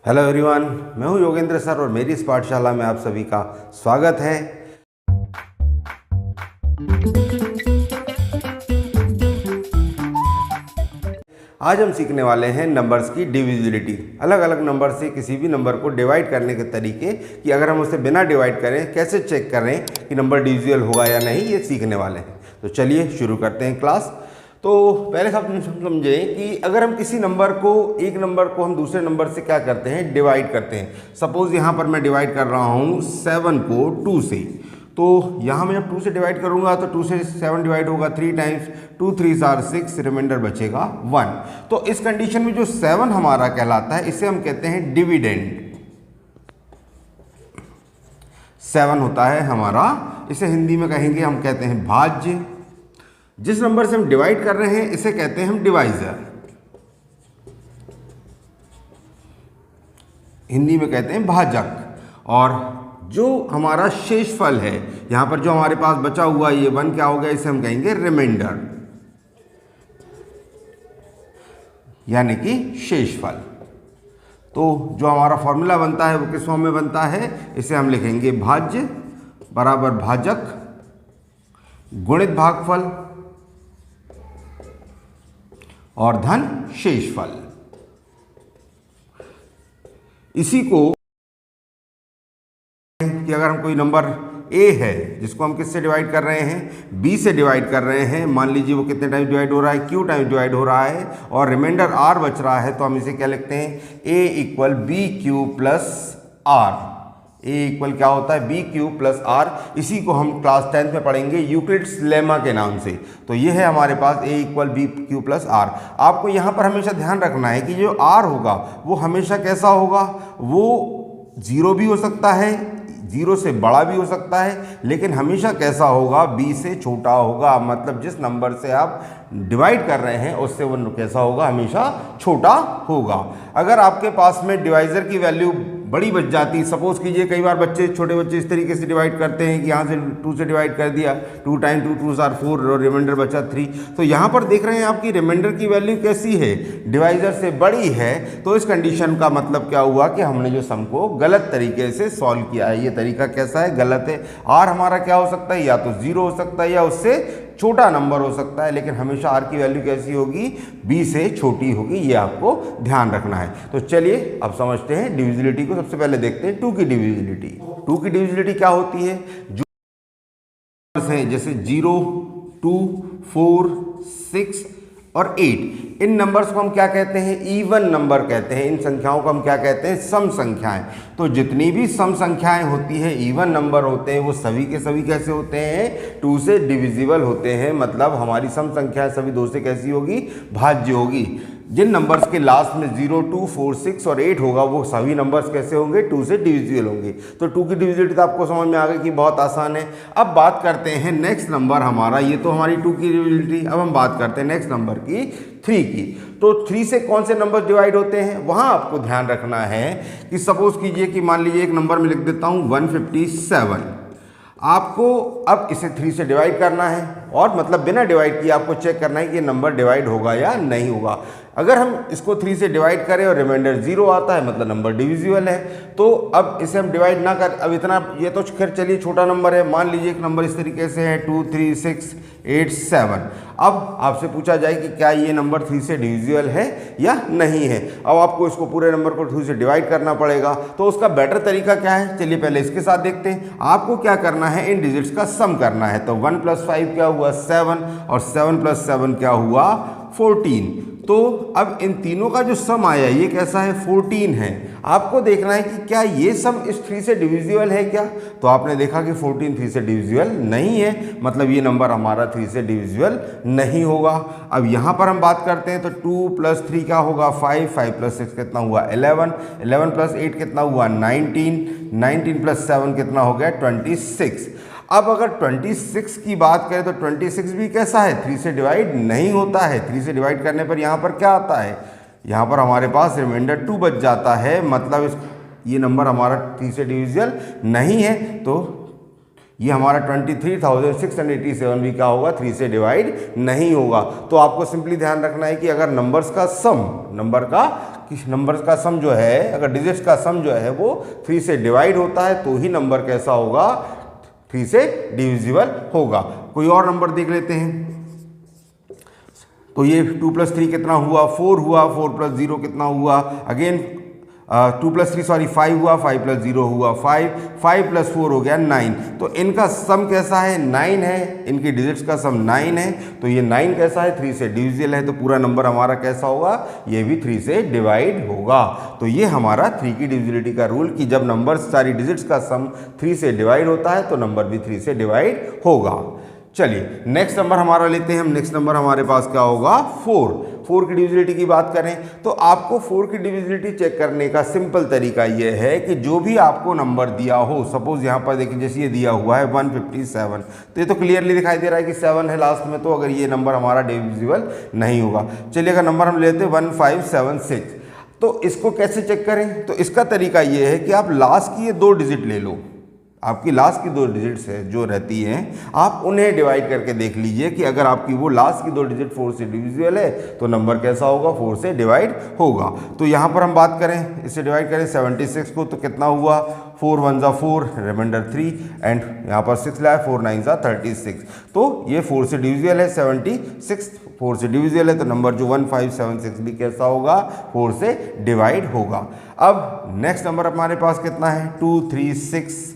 Hello everyone, मैं हूं Yogendra sir और मेरी इस पाठशाला में आप सभी का स्वागत है। आज हम सीखने वाले हैं नंबर्स की डिविजिबिलिटी। अलग अलग नंबर से किसी भी नंबर को डिवाइड करने के तरीके कि अगर हम उसे बिना डिवाइड करें कैसे चेक करें कि नंबर डिविजिबल होगा या नहीं, ये सीखने वाले हैं। तो चलिए शुरू करते हैं क्लास। तो पहले सब समझें कि अगर हम किसी नंबर को, एक नंबर को हम दूसरे नंबर से क्या करते हैं, डिवाइड करते हैं। सपोज यहाँ पर मैं डिवाइड कर रहा हूँ 7 को 2 से, तो यहाँ मैं जब 2 से डिवाइड करूँगा तो 2 से 7 डिवाइड होगा 3 टाइम्स, 2 3 आर 6, रिमाइंडर बचेगा 1। तो इस कंडीशन में जो 7 हमारा कहलाता है इसे हम कहते हैं डिविडेंड। 7 होता है हमारा, इसे हिंदी में कहेंगे, हम कहते हैं भाज्य। जिस नंबर से हम डिवाइड कर रहे हैं इसे कहते हैं हम डिवाइजर, हिंदी में कहते हैं भाजक। और जो हमारा शेषफल है, यहां पर जो हमारे पास बचा हुआ ये 1 क्या हो गया, इसे हम कहेंगे रिमाइंडर, यानी कि शेषफल। तो जो हमारा फॉर्मूला बनता है वो किस फॉर्म में बनता है, इसे हम लिखेंगे भाज्य बराबर भाजक गुणित भागफल और धन शेषफल। इसी को कि अगर हम कोई नंबर a है जिसको हम किससे डिवाइड कर रहे हैं, b से डिवाइड कर रहे हैं, मान लीजिए वो कितने टाइम डिवाइड हो रहा है, q टाइम डिवाइड हो रहा है और रिमाइंडर r बच रहा है, तो हम इसे क्या लिखते हैं, a equal B Q plus R. a equal क्या होता है, बी क्यू प्लस आर। इसी को हम क्लास 10th में पढ़ेंगे यूक्लिड्स लेमा के नाम से। तो ये है हमारे पास a equal B Q plus R. आपको यहाँ पर हमेशा ध्यान रखना है कि जो r होगा वो हमेशा कैसा होगा, वो 0 भी हो सकता है, 0 से बड़ा भी हो सकता है, लेकिन हमेशा कैसा होगा, b से छोटा होगा। मतलब जिस नंबर से आप डिवाइड कर रहे हैं उससे वो कैसा होगा, हमेशा छोटा होगा। अगर आपके पास में डिवाइजर की वैल्यू बड़ी बच जाती, सपोज कीजिए कई बार बच्चे, छोटे बच्चे इस तरीके से डिवाइड करते हैं कि यहाँ से 2 से डिवाइड कर दिया, 2 टाइम 2 2 आर 4 और रिमाइंडर बचा 3। तो यहाँ पर देख रहे हैं आपकी रिमाइंडर की वैल्यू कैसी है, डिवाइजर से बड़ी है। तो इस कंडीशन का मतलब क्या हुआ कि हमने जो सम को गलत तरीके से सॉल्व किया है। ये तरीका कैसा है, गलत है। आर हमारा क्या हो सकता है, या तो 0 हो सकता है या उससे छोटा नंबर हो सकता है, लेकिन हमेशा आर की वैल्यू कैसी होगी, b से छोटी होगी। ये आपको ध्यान रखना है। तो चलिए अब समझते हैं डिविजिबिलिटी को। सबसे पहले देखते हैं 2 की डिविजिबिलिटी। 2 की डिविजिबिलिटी क्या होती है, जो हैं जैसे 0, 2, 4, 6 और 8, इन नंबर्स को हम क्या कहते हैं, इवन नंबर कहते हैं। इन संख्याओं को हम क्या कहते हैं, सम संख्याएं। तो जितनी भी सम संख्याएं होती है, इवन नंबर होते हैं, वो सभी के सभी कैसे होते हैं, 2 से डिविजिबल होते हैं। मतलब हमारी सम संख्याएं सभी 2 से कैसी होगी, भाज्य होगी। जिन नंबर्स के लास्ट में 0, 2, 4, 6 और 8 होगा वो सभी नंबर्स कैसे होंगे, 2 से डिविजिबल होंगे। तो 2 की डिविजिबिलिटी तो आपको समझ में आ गई कि बहुत आसान है। अब बात करते हैं नेक्स्ट नंबर हमारा, ये तो हमारी 2 की डिविजिबिलिटी। अब हम बात करते हैं नेक्स्ट नंबर की, 3 की। तो 3 से कौन से नंबर डिवाइड होते हैं, वहाँ आपको ध्यान रखना है कि सपोज कीजिए कि मान लीजिए एक नंबर में लिख देता हूँ 157। आपको अब इसे 3 से डिवाइड करना है और मतलब बिना डिवाइड किए आपको चेक करना है कि ये नंबर डिवाइड होगा या नहीं होगा। अगर हम इसको 3 से डिवाइड करें और रिमाइंडर 0 आता है मतलब नंबर डिविजिबल है। तो अब इसे हम डिवाइड ना कर, अब इतना, ये तो खैर चलिए छोटा नंबर है। मान लीजिए एक नंबर इस तरीके से है 2 3 6 8 7। अब आपसे पूछा जाए कि क्या ये नंबर 3 से डिविजिबल है या नहीं है। अब आपको इसको पूरे नंबर को 2 से डिवाइड करना पड़ेगा। तो उसका बेटर तरीका क्या है, चलिए पहले इसके साथ देखते हैं। आपको क्या करना है, इन डिजिट्स का सम करना है। तो 1 + 5 क्या हुआ, 7 और 7 + 7 क्या हुआ, 14। तो अब इन तीनों का जो सम आया ये कैसा है, 14 है। आपको देखना है कि क्या ये सम इस 3 से डिविजिबल है क्या। तो आपने देखा कि 14 3 से डिविजिबल नहीं है, मतलब ये नंबर हमारा 3 से डिविजिबल नहीं होगा। अब यहाँ पर हम बात करते हैं तो 2 + 3 क्या होगा, 5, 5 + 6 कितना हुआ, 11, 11 + 8 कितना हुआ, 19, 19 + 7 कितना हो गया, 26। अब अगर 26 की बात करें तो 26 भी कैसा है, 3 से डिवाइड नहीं होता है। 3 से डिवाइड करने पर यहाँ पर क्या आता है, यहाँ पर हमारे पास रिमाइंडर 2 बच जाता है। मतलब ये नंबर हमारा 3 से डिविजिबल नहीं है। तो ये हमारा 23,687 भी क्या होगा, 3 से डिवाइड नहीं होगा। तो आपको सिंपली ध्यान रखना है कि अगर नंबर्स का सम, नंबर का कि नंबर्स का सम जो है, अगर डिजिट्स का सम जो है वो 3 से डिवाइड होता है तो ही नंबर कैसा होगा, 3 से डिविजिबल होगा। कोई और नंबर देख लेते हैं। तो ये 2 + 3 कितना हुआ, 4 हुआ, 4 + 0 कितना हुआ, अगेन 2 + 3 सॉरी 5 हुआ, 5 + 0 हुआ 5, 5 + 4 हो गया 9। तो इनका सम कैसा है, 9 है, इनकी डिजिट्स का सम 9 है। तो ये 9 कैसा है, 3 से डिविजिबल है, तो पूरा नंबर हमारा कैसा होगा, ये भी 3 से डिवाइड होगा। तो ये हमारा 3 की डिविजिबिलिटी का रूल कि जब नंबर सारी डिजिट्स का सम 3 से डिवाइड होता है तो नंबर भी 3 से डिवाइड होगा। चलिए नेक्स्ट नंबर हमारा लेते हैं हम। नेक्स्ट नंबर हमारे पास क्या होगा, 4 की डिविजिबिलिटी की बात करें तो आपको 4 की डिविजिबिलिटी चेक करने का सिंपल तरीका यह है कि जो भी आपको नंबर दिया हो, सपोज यहाँ पर देखिए जैसे ये दिया हुआ है 157, तो ये तो क्लियरली दिखाई दे रहा है कि 7 है लास्ट में, तो अगर ये नंबर हमारा डिविजिबल नहीं होगा। चलिए अगर नंबर हम लेते हैं 1576, तो इसको कैसे चेक करें, तो इसका तरीका ये है कि आप लास्ट की ये 2 डिजिट ले लो, आपकी लास्ट की 2 डिजिट्स है जो रहती हैं, आप उन्हें डिवाइड करके देख लीजिए कि अगर आपकी वो लास्ट की 2 डिजिट 4 से डिविजिबल है तो नंबर कैसा होगा, 4 से डिवाइड होगा। तो यहाँ पर हम बात करें, इससे डिवाइड करें 76 को, तो कितना हुआ, 4 1 ज़ा 4, रिमाइंडर 3 एंड यहाँ पर 6 लाया, 4 9 ज़ा 36, तो ये 4 से डिविजिबल है, 76 4 से डिविजिबल है, तो नंबर जो 1576 भी कैसा होगा, 4 से डिवाइड होगा। अब नेक्स्ट नंबर हमारे पास कितना है, 2 3 6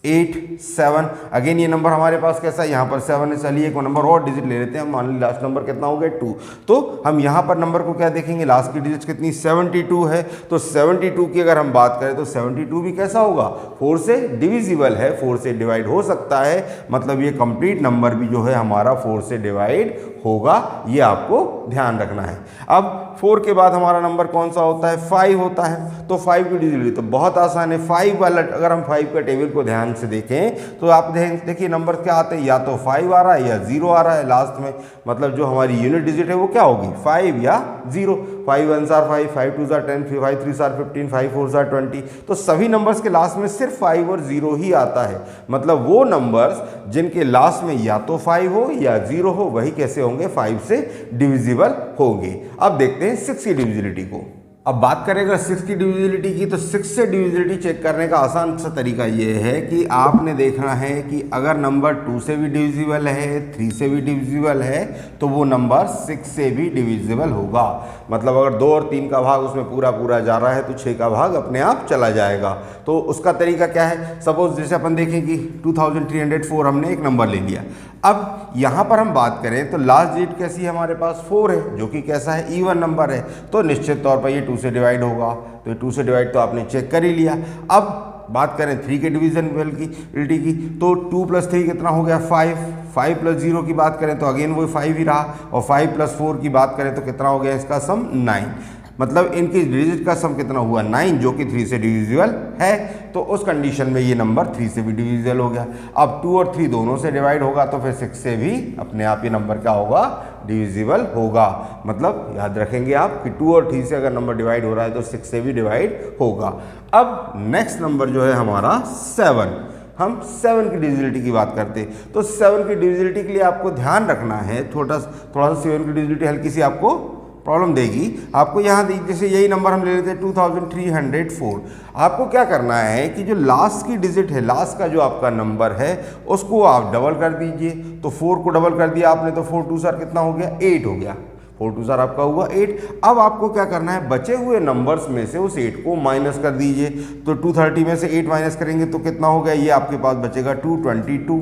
8 7, अगेन ये नंबर हमारे पास कैसा है, यहाँ पर 7 है। चलिए एक नंबर और डिजिट ले लेते हैं, मान लीजिए लास्ट नंबर कितना हो गया 2, तो हम यहाँ पर नंबर को क्या देखेंगे, लास्ट की डिजिट कितनी 72 है, तो 72 की अगर हम बात करें तो 72 भी कैसा होगा, 4 से डिविजिबल है, 4 से डिवाइड हो सकता है, मतलब ये कंप्लीट नंबर भी जो है हमारा 4 से डिवाइड होगा, ये आपको ध्यान रखना है। अब 4 के बाद हमारा नंबर कौन सा होता है, 5 होता है। तो 5 की डिजिबिलिटी तो बहुत आसान है, 5 वाला अगर हम 5 का टेबल को ध्यान से देखें तो आप देखिए नंबर क्या आते हैं, या तो 5 आ रहा है या 0 आ रहा है लास्ट में, मतलब जो हमारी यूनिट डिजिट है वो क्या होगी, 5 या 0। 5 1 ज़ा 5, 5 2 ज़ा 10, 5 3 ज़ा 15, 5 4 ज़ा 20, तो सभी नंबर्स के लास्ट में सिर्फ 5 और 0 ही आता है, मतलब वो नंबर्स जिनके लास्ट में या तो 5 हो या 0 हो वही कैसे होंगे, 5 से डिविजिबल होंगे। अब देखते हैं 6 की डिविजिबिलिटी को। अब बात करें अगर 6 की डिविजिबिलिटी की, तो 6 से डिविजिबिलिटी चेक करने का आसान सा तरीका ये है कि आपने देखना है कि अगर नंबर 2 से भी डिविजिबल है, 3 से भी डिविजिबल है, तो वो नंबर 6 से भी डिविजिबल होगा। मतलब अगर 2 और 3 का भाग उसमें पूरा पूरा जा रहा है तो 6 का भाग अपने आप चला जाएगा। तो उसका तरीका क्या है, सपोज जैसे अपन देखें कि 2304 हमने एक नंबर ले लिया। अब यहाँ पर हम बात करें तो लास्ट डिजिट कैसी है हमारे पास, 4 है, जो कि कैसा है, इवन नंबर है, तो निश्चित तौर पर ये 2 से डिवाइड होगा। तो ये 2 से डिवाइड तो आपने चेक कर ही लिया। अब बात करें 3 के डिविजिबिलिटी की, तो 2 + 3 कितना हो गया, 5, 5 + 0 की बात करें तो अगेन वो 5 ही रहा, और 5 + 4 की बात करें तो कितना हो गया इसका सम, 9। मतलब इनकी डिजिट का सम कितना हुआ, 9, जो कि 3 से डिविजिबल है, तो उस कंडीशन में ये नंबर 3 से भी डिविजिबल हो गया। अब 2 और 3 दोनों से डिवाइड होगा तो फिर 6 से भी अपने आप ये नंबर क्या होगा, डिविजिबल होगा। मतलब याद रखेंगे आप कि 2 और 3 से अगर नंबर डिवाइड हो रहा है तो 6 से भी डिवाइड होगा। अब नेक्स्ट नंबर जो है हमारा 7, हम 7 की डिविजिबिलिटी की बात करते हैं। तो 7 की डिविजिबिलिटी के लिए आपको ध्यान रखना है, थोड़ा सा 7 की डिविजिबिलिटी हल्की सी आपको प्रॉब्लम देगी। आपको यहाँ जैसे यही नंबर हम ले लेते हैं 2304, आपको क्या करना है कि जो लास्ट की डिजिट है, लास्ट का जो आपका नंबर है उसको आप डबल कर दीजिए। तो 4 को डबल कर दिया आपने तो 4 2 सर कितना हो गया, 8 हो गया, 4 2 सर आपका हुआ 8। अब आपको क्या करना है, बचे हुए नंबर्स में से उस 8 को माइनस कर दीजिए। तो 230 में से 8 माइनस करेंगे तो कितना हो गया, ये आपके पास बचेगा 222।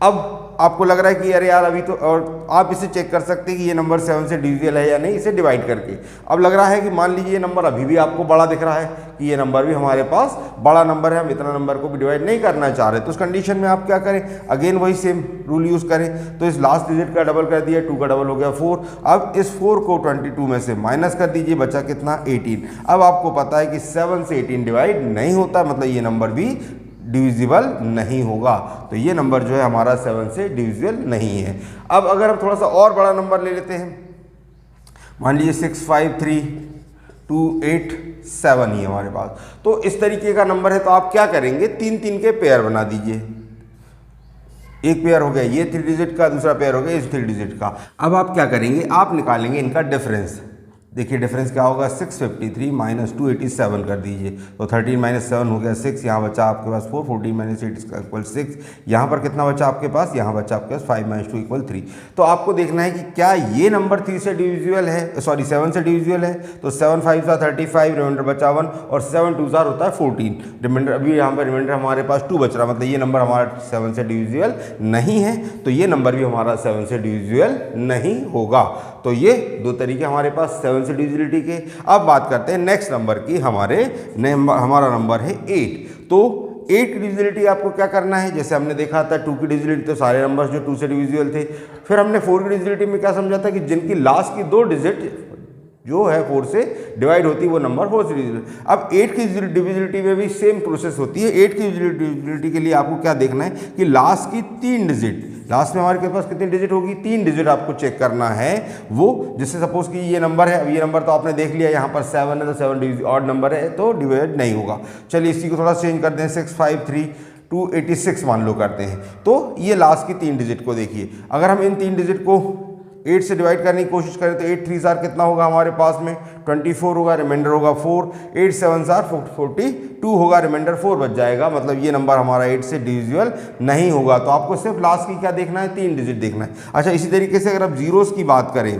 अब आपको लग रहा है कि अरे यार अभी तो, और आप इसे चेक कर सकते हैं कि ये नंबर 7 से डिविजिबल है या नहीं, इसे डिवाइड करके। अब लग रहा है कि मान लीजिए ये नंबर अभी भी आपको बड़ा दिख रहा है कि ये नंबर भी हमारे पास बड़ा नंबर है, हम इतना नंबर को भी डिवाइड नहीं करना चाह रहे, तो उस कंडीशन में आप क्या करें, अगेन वही सेम रूल यूज़ करें। तो इस लास्ट डिजिट का डबल कर दिया, 2 का डबल हो गया 4। अब इस 4 को 22 में से माइनस कर दीजिए, बचा कितना, 18। अब आपको पता है कि 7 से 18 डिवाइड नहीं होता, मतलब ये नंबर भी डिविजिबल नहीं होगा। तो ये नंबर जो है हमारा 7 से डिविजिबल नहीं है। अब अगर हम थोड़ा सा और बड़ा नंबर ले लेते हैं, मान लीजिए 653287 ही हमारे पास, तो इस तरीके का नंबर है, तो आप क्या करेंगे, 3 के पेयर बना दीजिए। एक पेयर हो गया ये 3 डिजिट का, दूसरा पेयर हो गया इस 3 डिजिट का। अब आप क्या करेंगे, आप निकालेंगे इनका डिफरेंस। देखिए डिफरेंस क्या होगा, 653 माइनस 287 कर दीजिए, तो 13 माइनस 7 हो गया 6, यहाँ बचा आपके पास 4, 14 माइनस 8 इक्वल 6, यहाँ पर कितना बचा आपके पास, यहाँ बचा आपके पास 5 माइनस 2 इक्वल 3। तो आपको देखना है कि क्या ये नंबर 3 से डिविजिबल है, सॉरी 7 से डिविजिबल है, तो 7 5 सा 35, रिमाइंडर बचा 1 और 7 2 जार होता है 14, रिमाइंडर अभी यहाँ पर रिमाइंडर हमारे पास 2 बच रहा, मतलब ये नंबर हमारा 7 से डिविजिबल नहीं है, तो ये नंबर भी हमारा 7 से डिविजिबल नहीं होगा। तो ये दो तरीके हमारे पास 7 से डिविजिबिलिटी के। अब बात करते हैं नेक्स्ट नंबर की, हमारा नंबर है 8। तो 8 की डिविजिबिलिटी आपको क्या करना है, जैसे हमने देखा था 2 की डिविजिबिलिटी तो सारे नंबर्स जो 2 से डिविजिबल थे, फिर हमने 4 की डिविजिबिलिटी में क्या समझा था कि जिनकी लास्ट की 2 डिजिट जो है 4 से डिवाइड होती है वो नंबर 4 से डिविजिबल। अब 8 की डिविजिबिलिटी में भी सेम प्रोसेस होती है। 8 की डिविजिबिलिटी के लिए आपको क्या देखना है कि लास्ट की 3 डिजिट, लास्ट में हमारे पास कितनी डिजिट होगी, 3 डिजिट आपको चेक करना है वो, जिससे सपोज कि ये नंबर है, अब ये नंबर तो आपने देख लिया यहाँ पर 7 है, तो 7 ऑड नंबर है तो डिवाइड नहीं होगा। चलिए इसी को थोड़ा चेंज कर दें, 6 5 3 286 मान लो करते हैं, तो ये लास्ट की 3 डिजिट को देखिए, अगर हम इन 3 डिजिट को 8 से डिवाइड करने की कोशिश करें तो 8 3 जार कितना होगा हमारे पास में 24 होगा, रिमाइंडर होगा 4, 8 7 जार 42 होगा, रिमाइंडर 4 बच जाएगा, मतलब ये नंबर हमारा 8 से डिविजिबल नहीं होगा। तो आपको सिर्फ लास्ट की क्या देखना है, 3 डिजिट देखना है। अच्छा, इसी तरीके से अगर आप जीरोस की बात करें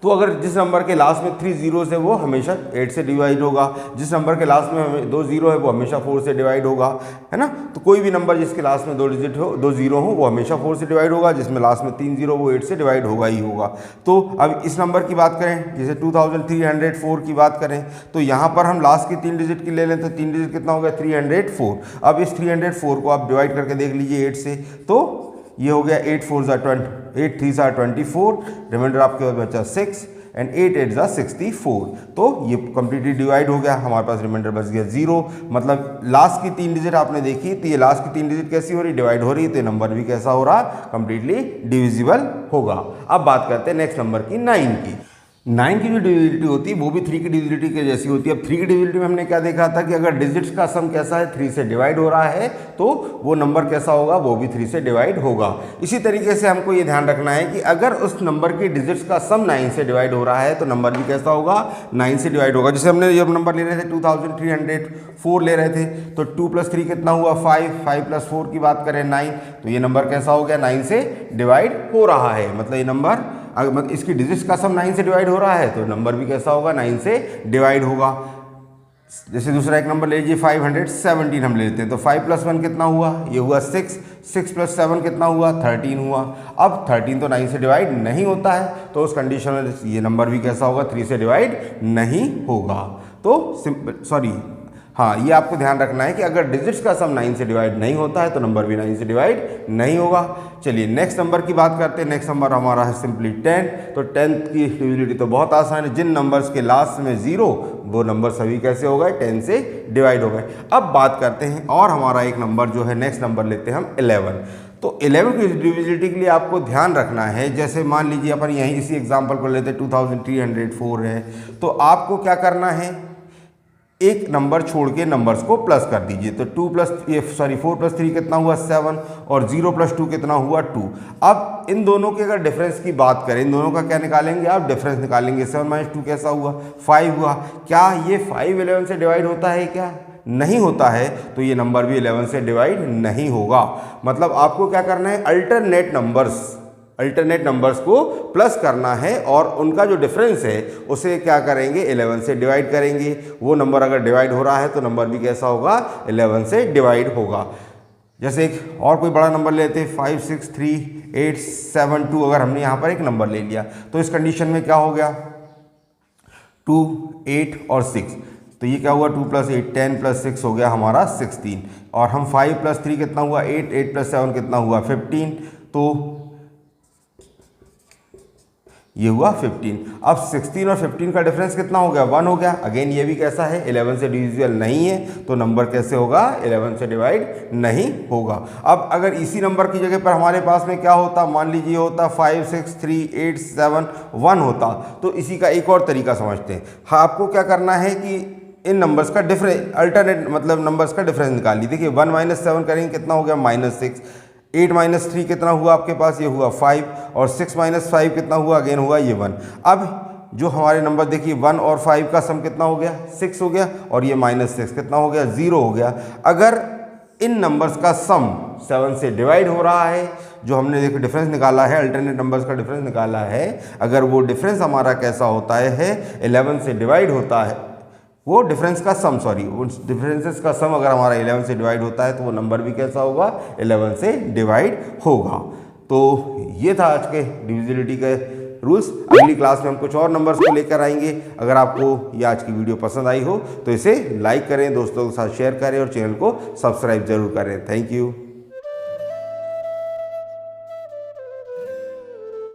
तो अगर जिस नंबर के लास्ट में 3 जीरोस है वो हमेशा 8 से डिवाइड होगा, जिस नंबर के लास्ट में 2 जीरो है वो हमेशा 4 से डिवाइड होगा, है ना। तो कोई भी नंबर जिसके लास्ट में 2 डिजिट हो, 2 जीरो हो, वो हमेशा 4 से डिवाइड होगा, जिसमें लास्ट में 3 जीरो वो 8 से डिवाइड होगा ही होगा। तो अब इस नंबर की बात करें, जैसे 2304 की बात करें, तो यहाँ पर हम लास्ट की 3 डिजिट की ले लें तो 3 डिजिट कितना होगा 304। अब इस 304 को आप डिवाइड करके देख लीजिए 8 से, तो ये हो गया 8 4 ज़ा 20, 8 3 ज़ा 24, रिमाइंडर आपके पास बचा 6 एंड 8 8 ज़ा 64। तो ये कम्प्लीटली डिवाइड हो गया, हमारे पास रिमाइंडर बच गया 0। मतलब लास्ट की 3 डिजिट आपने देखी, तो ये लास्ट की 3 डिजिट कैसी हो रही, डिवाइड हो रही है, तो ये नंबर भी कैसा हो रहा, कम्प्लीटली डिविजिबल होगा। अब बात करते हैं नेक्स्ट नंबर की 9 की। 9 की जो डिविजिबिलिटी होती है वो भी 3 की डिविजिबिलिटी के जैसी होती है। अब 3 की डिविजिबिलिटी में हमने क्या देखा था कि अगर डिजिट्स का सम कैसा है 3 से डिवाइड हो रहा है तो वो नंबर कैसा होगा, वो भी 3 से डिवाइड होगा। इसी तरीके से हमको ये ध्यान रखना है कि अगर उस नंबर की डिजिट्स का सम 9 से डिवाइड हो रहा है तो नंबर भी कैसा होगा, 9 से डिवाइड होगा। जैसे हमने जब नंबर ले रहे थे 2304 ले रहे थे, तो 2 + 3 कितना हुआ 5, 5 + 4 की बात करें 9, तो ये नंबर कैसा हो गया, 9 से डिवाइड हो रहा है। मतलब ये नंबर अगर इसकी डिजिट्स का सम 9 से डिवाइड हो रहा है तो नंबर भी कैसा होगा, 9 से डिवाइड होगा। जैसे दूसरा एक नंबर ले लीजिए 517 हम लेते हैं, तो 5 + 1 कितना हुआ, ये हुआ 6, 6 + 7 कितना हुआ 13 हुआ। अब 13 तो 9 से डिवाइड नहीं होता है, तो उस कंडीशन में ये नंबर भी कैसा होगा, 3 से डिवाइड नहीं होगा। तो सिंपल, सॉरी हाँ, ये आपको ध्यान रखना है कि अगर डिजिट्स का सम 9 से डिवाइड नहीं होता है तो नंबर भी 9 से डिवाइड नहीं होगा। चलिए नेक्स्ट नंबर की बात करते हैं। नेक्स्ट नंबर हमारा है सिंपली 10। तो 10 की डिविजिबिलिटी तो बहुत आसान है, जिन नंबर्स के लास्ट में 0 वो नंबर सभी कैसे हो गए, 10 से डिवाइड हो गए। अब बात करते हैं और हमारा एक नंबर जो है नेक्स्ट नंबर लेते हैं हम 11। तो 11 की डिविजिबिलिटी के लिए आपको ध्यान रखना है, जैसे मान लीजिए अपन यहीं इसी एग्जाम्पल को लेते हैं 2304 है, तो आपको क्या करना है, एक नंबर छोड़ के नंबर्स को प्लस कर दीजिए। तो 4 + 3 कितना हुआ 7 और 0 + 2 कितना हुआ 2। अब इन दोनों के अगर डिफरेंस की बात करें, इन दोनों का क्या निकालेंगे आप, डिफरेंस निकालेंगे। 7 - 2 कैसा हुआ 5 हुआ। क्या ये 5 11 से डिवाइड होता है, क्या नहीं होता है, तो ये नंबर भी 11 से डिवाइड नहीं होगा। मतलब आपको क्या करना है, अल्टरनेट नंबर्स को प्लस करना है और उनका जो डिफरेंस है उसे क्या करेंगे, 11 से डिवाइड करेंगे। वो नंबर अगर डिवाइड हो रहा है तो नंबर भी कैसा होगा, 11 से डिवाइड होगा। जैसे एक और कोई बड़ा नंबर लेते हैं 5 6 3 8 7 2, अगर हमने यहाँ पर एक नंबर ले लिया तो इस कंडीशन में क्या हो गया, 2 8 और 6, तो ये क्या हुआ 2 + 8 10 + 6 हो गया हमारा 16। और हम 5 + 3 कितना हुआ 8, 8 + 7 कितना हुआ 15, तो ये हुआ 15। अब 16 और 15 का डिफरेंस कितना हो गया, 1 हो गया। अगेन ये भी कैसा है, 11 से डिविजिबल नहीं है, तो नंबर कैसे होगा, 11 से डिवाइड नहीं होगा। अब अगर इसी नंबर की जगह पर हमारे पास में क्या होता, मान लीजिए होता 5 6 3 8 7 1 होता, तो इसी का एक और तरीका समझते हैं। हाँ, आपको क्या करना है कि इन नंबर्स का डिफरेंस, अल्टरनेट मतलब नंबर्स का डिफरेंस निकालिए। देखिए 1 - 7 करेंगे कितना हो गया -6, 8 - 3 कितना हुआ आपके पास, ये हुआ 5, और 6 - 5 कितना हुआ, अगेन हुआ ये 1। अब जो हमारे नंबर देखिए 1 और 5 का सम कितना हो गया, 6 हो गया, और ये -6 कितना हो गया, 0 हो गया। अगर इन नंबर्स का सम 7 से डिवाइड हो रहा है, जो हमने देखो डिफरेंस निकाला है, अल्टरनेट नंबर्स का डिफरेंस निकाला है, अगर वो डिफरेंस हमारा कैसा होता है 11 से डिवाइड होता है, वो डिफरेंस का सम, सॉरी उस डिफरेंसेस का सम अगर हमारा 11 से डिवाइड होता है तो वो नंबर भी कैसा होगा, 11 से डिवाइड होगा। तो ये था आज के डिविजिबिलिटी के रूल्स। अगली क्लास में हम कुछ और नंबर्स को लेकर आएंगे। अगर आपको ये आज की वीडियो पसंद आई हो तो इसे लाइक करें, दोस्तों के साथ शेयर करें और चैनल को सब्सक्राइब जरूर करें। Thank you.